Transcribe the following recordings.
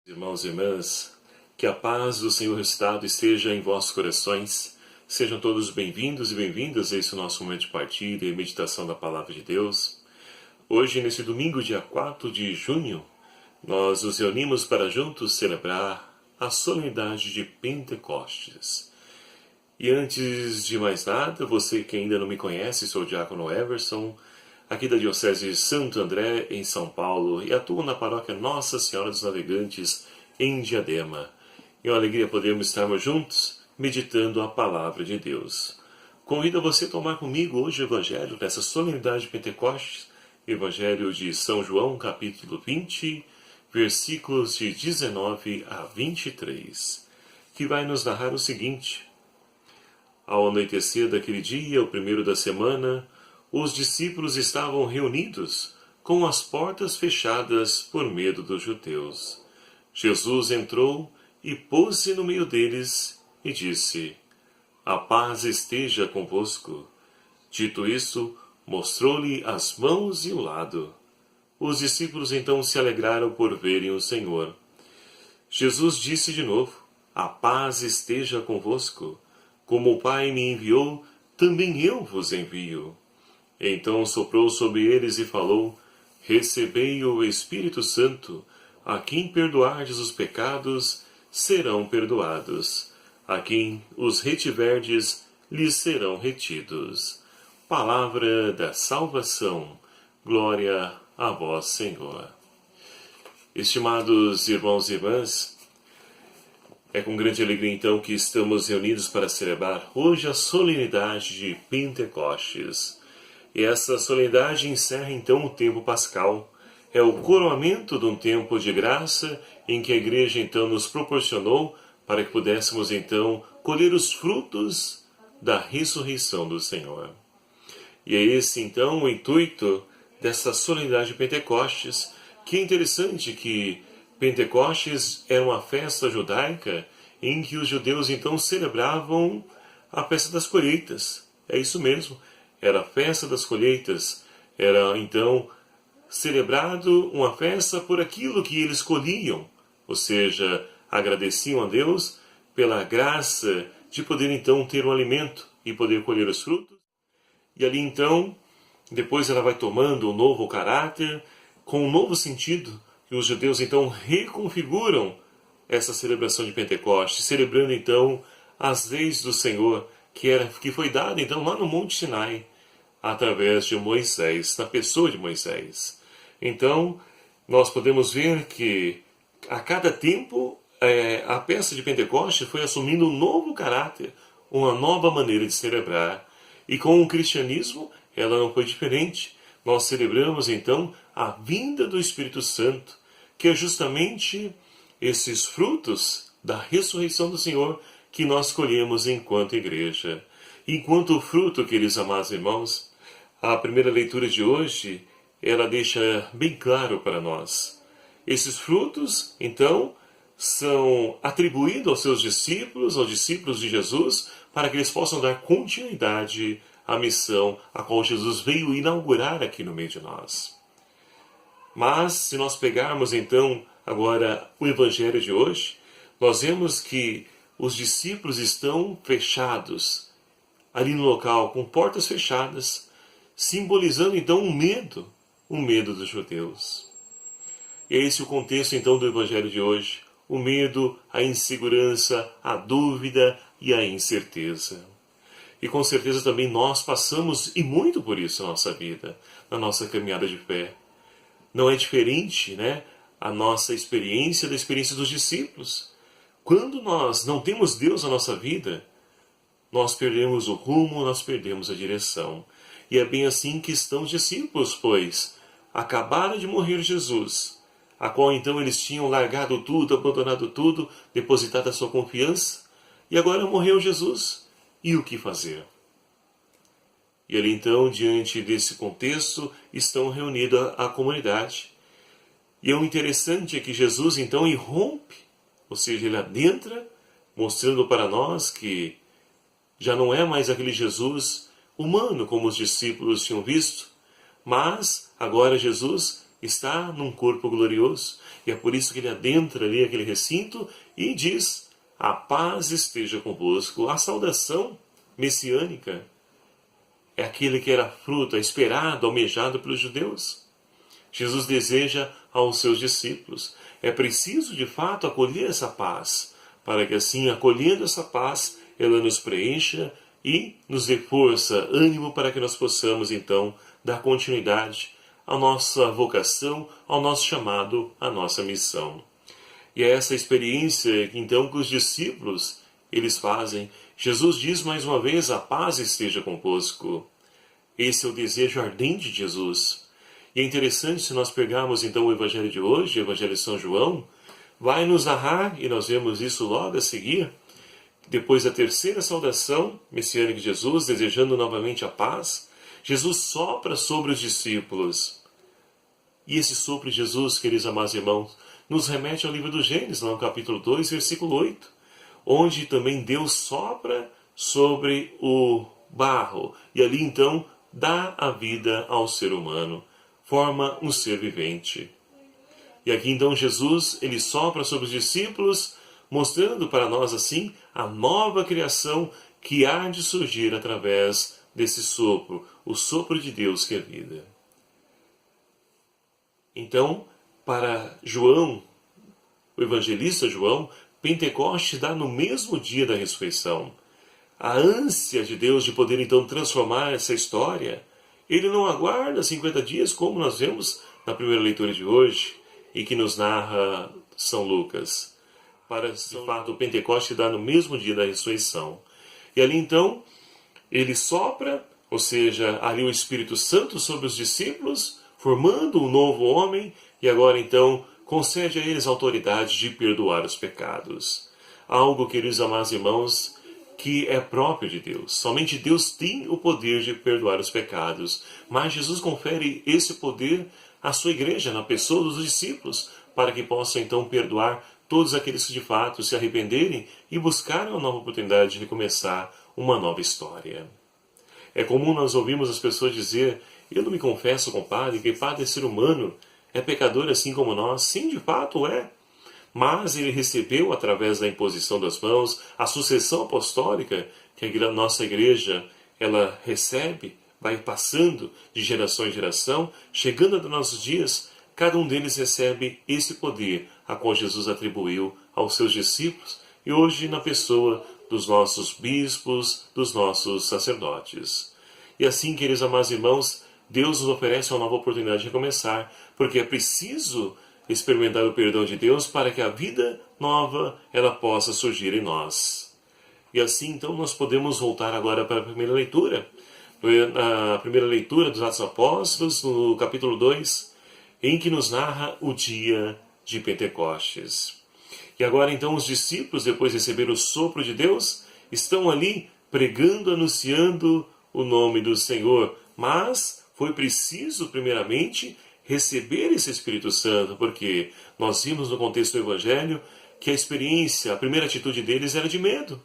Irmãos e irmãs, que a paz do Senhor Estado esteja em vossos corações. Sejam todos bem-vindos e bem-vindas a esse nosso momento de partida e meditação da Palavra de Deus. Hoje, nesse domingo, dia 4 de junho, nós nos reunimos para juntos celebrar a solenidade de Pentecostes. E antes de mais nada, você que ainda não me conhece, sou o Diácono Everson, aqui da Diocese de Santo André, em São Paulo, e atuo na paróquia Nossa Senhora dos Navegantes, em Diadema. É uma alegria podermos estarmos juntos, meditando a Palavra de Deus. Convido você a tomar comigo hoje o Evangelho dessa solenidade de Pentecostes, Evangelho de São João, capítulo 20, versículos de 19 a 23, que vai nos narrar o seguinte. Ao anoitecer daquele dia, o primeiro da semana, os discípulos estavam reunidos, com as portas fechadas por medo dos judeus. Jesus entrou e pôs-se no meio deles e disse: A paz esteja convosco. Dito isso, mostrou-lhe as mãos e o lado. Os discípulos então se alegraram por verem o Senhor. Jesus disse de novo: A paz esteja convosco. Como o Pai me enviou, também eu vos envio. Então soprou sobre eles e falou: Recebei o Espírito Santo. A quem perdoardes os pecados, serão perdoados. A quem os retiverdes, lhes serão retidos. Palavra da salvação. Glória a vós, Senhor. Estimados irmãos e irmãs, é com grande alegria então que estamos reunidos para celebrar hoje a solenidade de Pentecostes. E essa solenidade encerra então o tempo pascal. É o coroamento de um tempo de graça em que a Igreja então nos proporcionou para que pudéssemos então colher os frutos da ressurreição do Senhor. E é esse então o intuito dessa solenidade de Pentecostes, que é interessante que Pentecostes era uma festa judaica em que os judeus então celebravam a festa das colheitas. É isso mesmo. Era a festa das colheitas, era então celebrado uma festa por aquilo que eles colhiam, ou seja, agradeciam a Deus pela graça de poder então ter um alimento e poder colher os frutos. E ali então, depois ela vai tomando um novo caráter, com um novo sentido, e os judeus então reconfiguram essa celebração de Pentecostes, celebrando então as leis do Senhor, que foi dada então lá no Monte Sinai, através de Moisés, na pessoa de Moisés. Então, nós podemos ver que a cada tempo a festa de Pentecostes foi assumindo um novo caráter, uma nova maneira de celebrar. E com o cristianismo, ela não foi diferente. Nós celebramos então a vinda do Espírito Santo, que é justamente esses frutos da ressurreição do Senhor que nós colhemos enquanto igreja. Enquanto fruto, queridos amados irmãos, a primeira leitura de hoje, ela deixa bem claro para nós. Esses frutos, então, são atribuídos aos seus discípulos, aos discípulos de Jesus, para que eles possam dar continuidade à missão a qual Jesus veio inaugurar aqui no meio de nós. Mas, se nós pegarmos, então, agora o Evangelho de hoje, nós vemos que os discípulos estão fechados, ali no local, com portas fechadas, simbolizando então um medo dos judeus. E é esse o contexto então do Evangelho de hoje, o medo, a insegurança, a dúvida e a incerteza. E com certeza também nós passamos, e muito por isso na nossa vida, na nossa caminhada de fé. Não é diferente, a nossa experiência da experiência dos discípulos. Quando nós não temos Deus na nossa vida, nós perdemos o rumo, nós perdemos a direção. E é bem assim que estão os discípulos, pois acabaram de morrer Jesus, a qual então eles tinham largado tudo, abandonado tudo, depositado a sua confiança, e agora morreu Jesus. E o que fazer? E ali então, diante desse contexto, estão reunida a comunidade. E o interessante é que Jesus então irrompe, ou seja, ele adentra, mostrando para nós que já não é mais aquele Jesus humano como os discípulos tinham visto, mas agora Jesus está num corpo glorioso. E é por isso que ele adentra ali aquele recinto e diz: a paz esteja convosco. A saudação messiânica é aquele que era fruto, esperado, almejado pelos judeus. Jesus deseja aos seus discípulos. É preciso, de fato, acolher essa paz, para que assim, acolhendo essa paz, ela nos preencha e nos dê força, ânimo para que nós possamos, então, dar continuidade à nossa vocação, ao nosso chamado, à nossa missão. E é essa experiência, então, que os discípulos, eles fazem. Jesus diz mais uma vez: a paz esteja convosco. Esse é o desejo ardente de Jesus. E é interessante, se nós pegarmos então o Evangelho de hoje, o Evangelho de São João, vai nos narrar, e nós vemos isso logo a seguir, depois da terceira saudação messiânica de Jesus, desejando novamente a paz, Jesus sopra sobre os discípulos. E esse sopro de Jesus, queridos amados irmãos, nos remete ao livro do Gênesis, lá no capítulo 2, versículo 8, onde também Deus sopra sobre o barro, e ali então dá a vida ao ser humano, forma um ser vivente. E aqui então Jesus, ele sopra sobre os discípulos, mostrando para nós assim a nova criação que há de surgir através desse sopro, o sopro de Deus que é vida. Então, para João, o evangelista João, Pentecostes dá no mesmo dia da ressurreição. A ânsia de Deus de poder então transformar essa história, ele não aguarda 50 dias como nós vemos na primeira leitura de hoje e que nos narra São Lucas. Para, de fato, o Pentecostes dá no mesmo dia da ressurreição. E ali então, ele sopra, ou seja, ali o Espírito Santo sobre os discípulos, formando um novo homem, e agora então concede a eles a autoridade de perdoar os pecados. Algo, queridos amados irmãos, que é próprio de Deus. Somente Deus tem o poder de perdoar os pecados. Mas Jesus confere esse poder à sua igreja, na pessoa dos discípulos, para que possam então perdoar todos aqueles que de fato se arrependerem e buscarem uma nova oportunidade de recomeçar uma nova história. É comum nós ouvirmos as pessoas dizer: eu não me confesso com o padre, que padre é ser humano, é pecador assim como nós. Sim, de fato é. Mas ele recebeu, através da imposição das mãos, a sucessão apostólica que a nossa igreja ela recebe, vai passando de geração em geração, chegando aos nossos dias, cada um deles recebe esse poder a qual Jesus atribuiu aos seus discípulos e hoje na pessoa dos nossos bispos, dos nossos sacerdotes. E assim, queridos amados irmãos, Deus nos oferece uma nova oportunidade de recomeçar, porque é preciso experimentar o perdão de Deus para que a vida nova ela possa surgir em nós. E assim, então, nós podemos voltar agora para a primeira leitura. A primeira leitura dos Atos Apóstolos, no capítulo 2, em que nos narra o dia de Pentecostes. E agora, então, os discípulos, depois de receber o sopro de Deus, estão ali pregando, anunciando o nome do Senhor. Mas foi preciso, primeiramente, receber esse Espírito Santo, porque nós vimos no contexto do Evangelho que a experiência, a primeira atitude deles era de medo.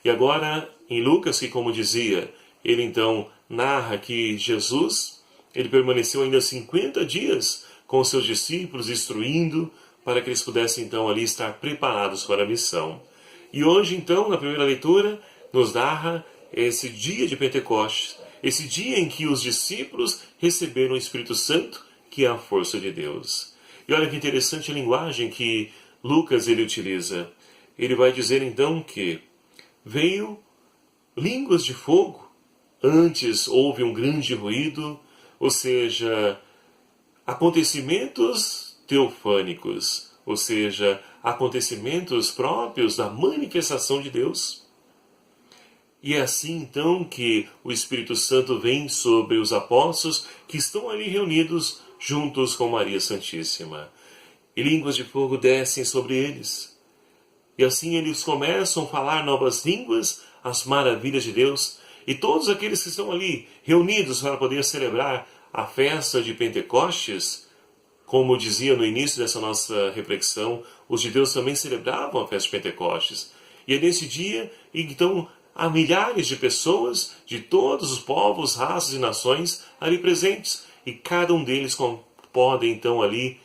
E agora, em Lucas, que como dizia, ele então narra que Jesus, ele permaneceu ainda 50 dias com os seus discípulos, instruindo, para que eles pudessem então ali estar preparados para a missão. E hoje então, na primeira leitura, nos narra esse dia de Pentecostes, esse dia em que os discípulos receberam o Espírito Santo, que é a força de Deus. E olha que interessante a linguagem que Lucas ele utiliza. Ele vai dizer então que veio línguas de fogo, antes houve um grande ruído, ou seja, acontecimentos teofânicos, ou seja, acontecimentos próprios da manifestação de Deus. E é assim então que o Espírito Santo vem sobre os apóstolos que estão ali reunidos juntos com Maria Santíssima. E línguas de fogo descem sobre eles. E assim eles começam a falar novas línguas, as maravilhas de Deus. E todos aqueles que estão ali reunidos para poder celebrar a festa de Pentecostes, como dizia no início dessa nossa reflexão, os judeus também celebravam a festa de Pentecostes. E é nesse dia, então, há milhares de pessoas de todos os povos, raças e nações ali presentes. E cada um deles pode então ali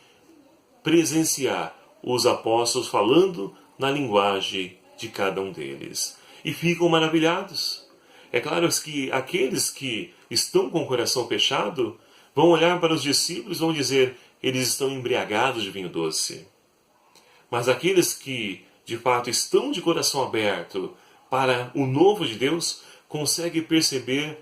presenciar os apóstolos falando na linguagem de cada um deles. E ficam maravilhados. É claro que aqueles que estão com o coração fechado vão olhar para os discípulos e vão dizer: eles estão embriagados de vinho doce. Mas aqueles que, de fato, estão de coração aberto para o novo de Deus, conseguem perceber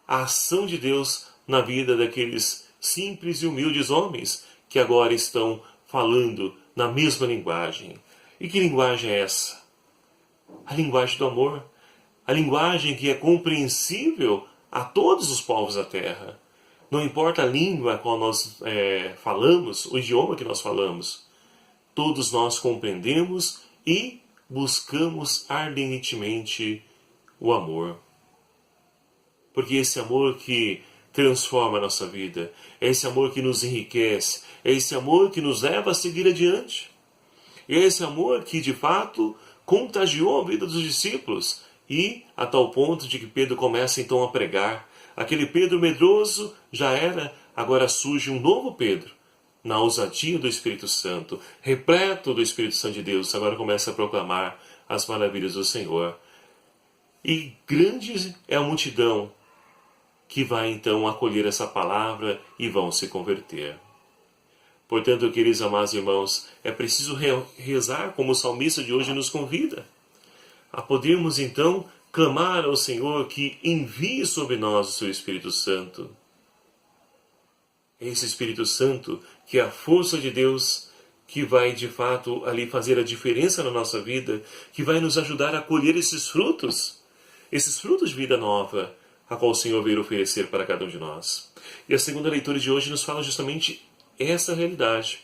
a ação de Deus na vida daqueles simples e humildes homens que agora estão falando na mesma linguagem. E que linguagem é essa? A linguagem do amor. A linguagem que é compreensível a todos os povos da terra. Não importa a língua a qual nós falamos, o idioma que nós falamos. Todos nós compreendemos e buscamos ardentemente o amor. Porque esse amor que transforma a nossa vida, é esse amor que nos enriquece, é esse amor que nos leva a seguir adiante. É esse amor que, de fato, contagiou a vida dos discípulos e a tal ponto de que Pedro começa então a pregar. Aquele Pedro medroso já era, agora surge um novo Pedro, na ousadia do Espírito Santo, repleto do Espírito Santo de Deus, agora começa a proclamar as maravilhas do Senhor. E grande é a multidão que vai então acolher essa palavra e vão se converter. Portanto, queridos amados irmãos, é preciso rezar como o salmista de hoje nos convida, a podermos então clamar ao Senhor que envie sobre nós o seu Espírito Santo. Esse Espírito Santo que é a força de Deus, que vai de fato ali fazer a diferença na nossa vida, que vai nos ajudar a colher esses frutos de vida nova, a qual o Senhor veio oferecer para cada um de nós. E a segunda leitura de hoje nos fala justamente essa realidade.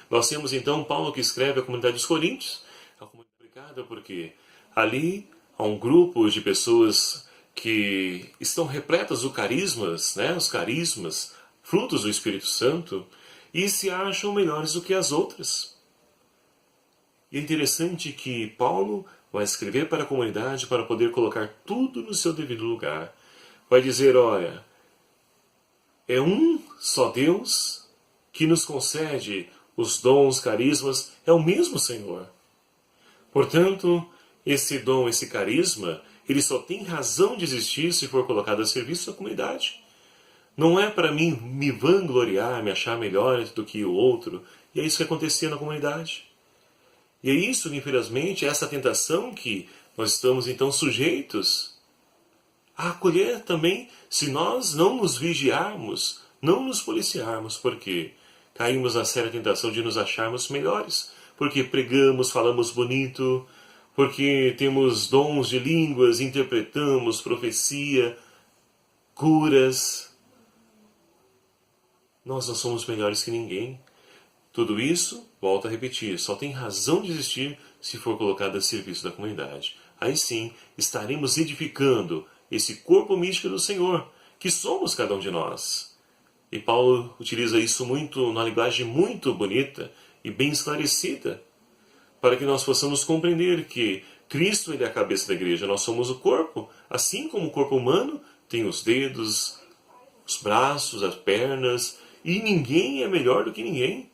Nós temos então Paulo que escreve à comunidade dos Coríntios, a comunidade complicada porque ali há um grupo de pessoas que estão repletas de carismas, os carismas, frutos do Espírito Santo, e se acham melhores do que as outras. E é interessante que Paulo vai escrever para a comunidade para poder colocar tudo no seu devido lugar. Vai dizer, olha, é um só Deus que nos concede os dons, carismas, é o mesmo Senhor. Portanto, esse dom, esse carisma, ele só tem razão de existir se for colocado a serviço da comunidade. Não é para mim me vangloriar, me achar melhor do que o outro. E é isso que acontecia na comunidade. E é isso, infelizmente, essa tentação que nós estamos então sujeitos a acolher também, se nós não nos vigiarmos, não nos policiarmos, porque caímos na séria tentação de nos acharmos melhores, porque pregamos, falamos bonito, porque temos dons de línguas, interpretamos, profecia, curas. Nós não somos melhores que ninguém. Tudo isso, volto a repetir, só tem razão de existir se for colocado a serviço da comunidade. Aí sim, estaremos edificando esse corpo místico do Senhor, que somos cada um de nós. E Paulo utiliza isso muito, numa linguagem muito bonita e bem esclarecida, para que nós possamos compreender que Cristo ele é a cabeça da igreja, nós somos o corpo, assim como o corpo humano tem os dedos, os braços, as pernas, e ninguém é melhor do que ninguém.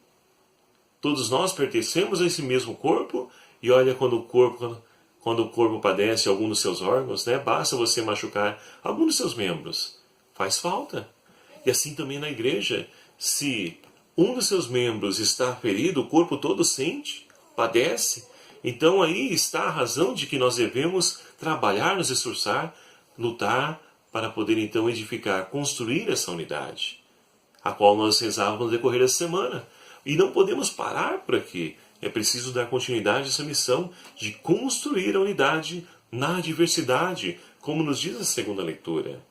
Todos nós pertencemos a esse mesmo corpo, e olha quando o corpo padece algum dos seus órgãos, basta você machucar algum dos seus membros. Faz falta. E assim também na igreja, se um dos seus membros está ferido, o corpo todo sente, padece. Então aí está a razão de que nós devemos trabalhar, nos esforçar, lutar para poder então edificar, construir essa unidade, a qual nós rezávamos no decorrer da semana. E não podemos parar por aqui. É preciso dar continuidade a essa missão de construir a unidade na diversidade, como nos diz a segunda leitura.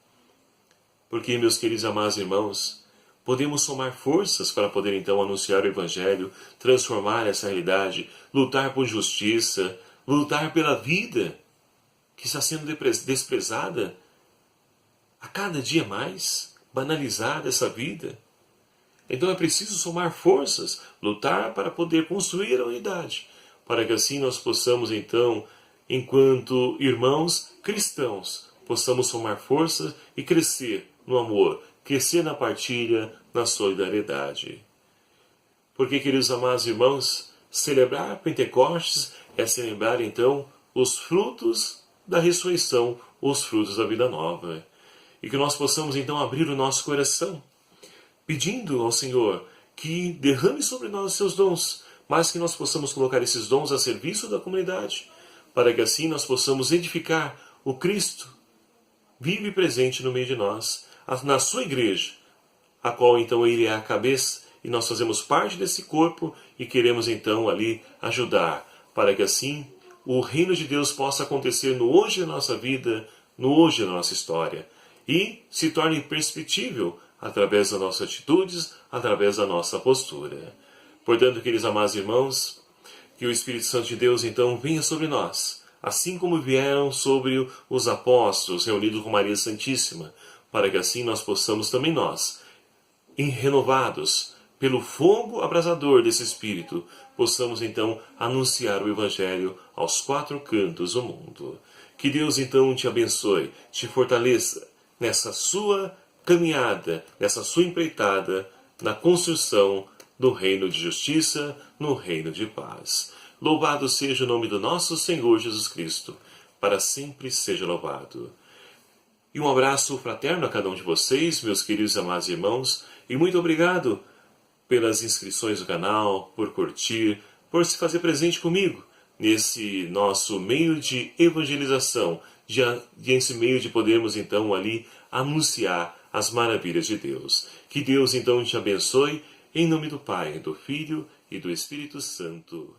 Porque, meus queridos amados irmãos, podemos somar forças para poder então anunciar o Evangelho, transformar essa realidade, lutar por justiça, lutar pela vida que está sendo desprezada a cada dia mais, banalizada essa vida. Então é preciso somar forças, lutar para poder construir a unidade, para que assim nós possamos então, enquanto irmãos cristãos, possamos somar forças e crescer no amor, crescer na partilha, na solidariedade. Porque, queridos amados irmãos, celebrar Pentecostes é celebrar então os frutos da ressurreição, os frutos da vida nova. E que nós possamos então abrir o nosso coração, pedindo ao Senhor que derrame sobre nós os seus dons, mas que nós possamos colocar esses dons a serviço da comunidade, para que assim nós possamos edificar o Cristo vivo e presente no meio de nós, na sua igreja, a qual então ele é a cabeça, e nós fazemos parte desse corpo e queremos então ali ajudar, para que assim o reino de Deus possa acontecer no hoje da nossa vida, no hoje da nossa história, e se torne perceptível através das nossas atitudes, através da nossa postura. Portanto, queridos amados irmãos, que o Espírito Santo de Deus então venha sobre nós, assim como vieram sobre os apóstolos reunidos com Maria Santíssima, para que assim nós possamos também nós, renovados pelo fogo abrasador desse Espírito, possamos então anunciar o Evangelho aos quatro cantos do mundo. Que Deus então te abençoe, te fortaleça nessa sua caminhada, nessa sua empreitada, na construção do reino de justiça, no reino de paz. Louvado seja o nome do nosso Senhor Jesus Cristo, para sempre seja louvado. E um abraço fraterno a cada um de vocês, meus queridos e amados irmãos, e muito obrigado pelas inscrições do canal, por curtir, por se fazer presente comigo nesse nosso meio de evangelização, nesse meio de podermos então ali anunciar as maravilhas de Deus. Que Deus então te abençoe, em nome do Pai, do Filho e do Espírito Santo.